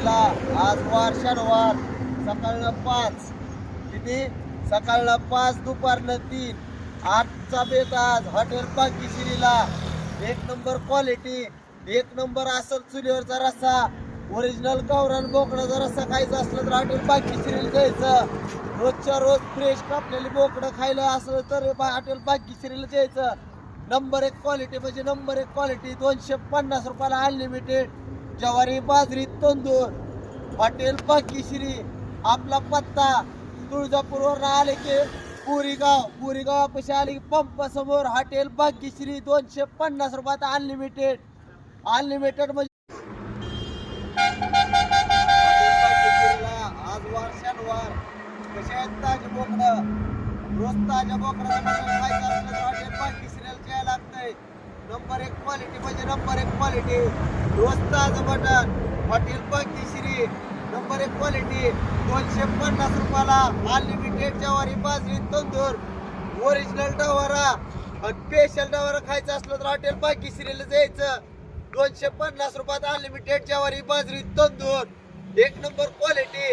श्रीला आज वार शनिवार सकाळनं 5 किती सकाळनं 5 दुपारनं 3 आजचा बेत आज हॉटेल भाग्यश्रीला एक नंबर क्वालिटी एक नंबर असल चुलीवरचा रस्सा ओरिजिनल गावरान बोकडाचा रस्सा खायचा असलं तर हॉटेल भाग्यश्रीला जायचं. रोजच्या रोज फ्रेश कापलेली बोकडं खायला असलं तर हॉटेल भाग्यश्रीला जायचं. नंबर 1 क्वालिटी म्हणजे नंबर 1 क्वालिटी 250 रुपयाला अनलिमिटेड ज्वारी बाजरी तंदूर हॉटेल भाग्यश्री. आपला पत्ता तुळजापूरवर आले की पुरीगाव पैसे आले की पंप समोर हॉटेल भाग्यश्री 250 रुपयात अनलिमिटेड म्हणजे आज वार शनिवार कसे आहेत ताजे बोकडं रोज ताज्या बोकडाचं मटण खायचं असलं तर हॉटेल भाग्यश्रीला जायला लागतंय. नंबर 1 क्वालिटी म्हणजे नंबर 1 क्वालिटी रोज ताजं मटण हॉटेल भाग्यश्री. नंबर 1 क्वालिटी 250 रुपयाला अनलिमिटेड ज्वारी बाजरी तंदूर ओरिजिनल डवारा स्पेशल डवारा खायचं असलं तर हॉटेल भाग्यश्रीला जायचं. 250 रुपयात अनलिमिटेड ज्वारी बाजरी तंदूर एक नंबर क्वालिटी.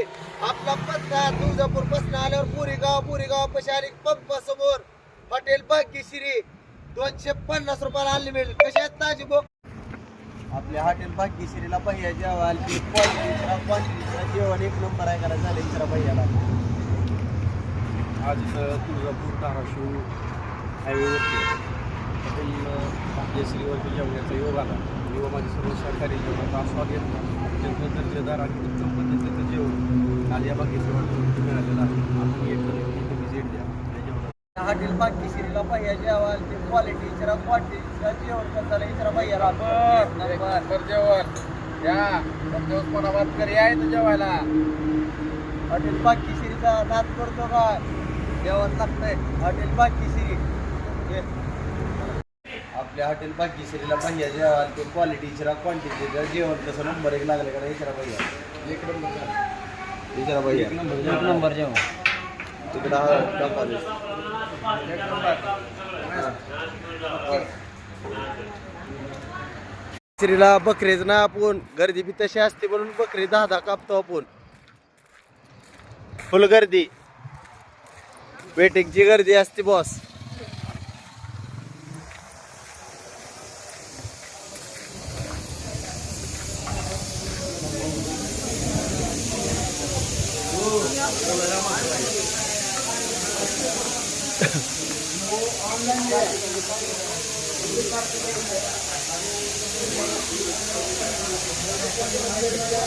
आपला पत्ता तुळजापूर पासून आल्यावर पुरीगाव पैसे आले पंप समोर हॉटेल भाग्यश्री 250 रुपयाला अनलिमिटेड. कशा ताजी बोक आपल्या हॉटेल भाग्यश्रीला भैया जेवाल क्वालिटीचा जेवण एक नंबर आहे करा झालं इतर भैयाला. आज तुळजापूर धाराशिव हायवेवरती हॉटेल भाग्यश्रीवरती जेवण्याचा योग आला. व माझे सर्व सहकारी जेवणाचा आस्वाद घेतला. अत्यंत दर्जेदार आणि उत्तम पद्धतीचं जेवण आज या भाग्यश्री हॉटेलवरती मिळालेलं आहे. आपण एक व्हिजिट द्या त्या जेवणाला. हॉटेल भाग्यश्रीला भैया जेवाल ते क्वालिटीचा जेवण करताना इतर भैयाला नंबर जेवण या उस्मानाबाद घरी आहे तर जेवायला. हॉटेल भाग्यश्रीचा नाद करतो का जेवण लागतंय हॉटेल भाग्यश्री. आपल्या हॉटेल भाग्यश्रीला भैया जेवाल ते क्वालिटीच्या क्वांटिटीचं जेवण कसं नंबर 1 लागले का इतर भैया एक नंबर इतर भैया एक नंबर जेवण तिकडं श्रीला बकरीच ना आपण गर्दी बी तशी असते म्हणून बकरी 10 कापतो आपण. फुल गर्दी वेटिंगची गर्दी असते बॉस.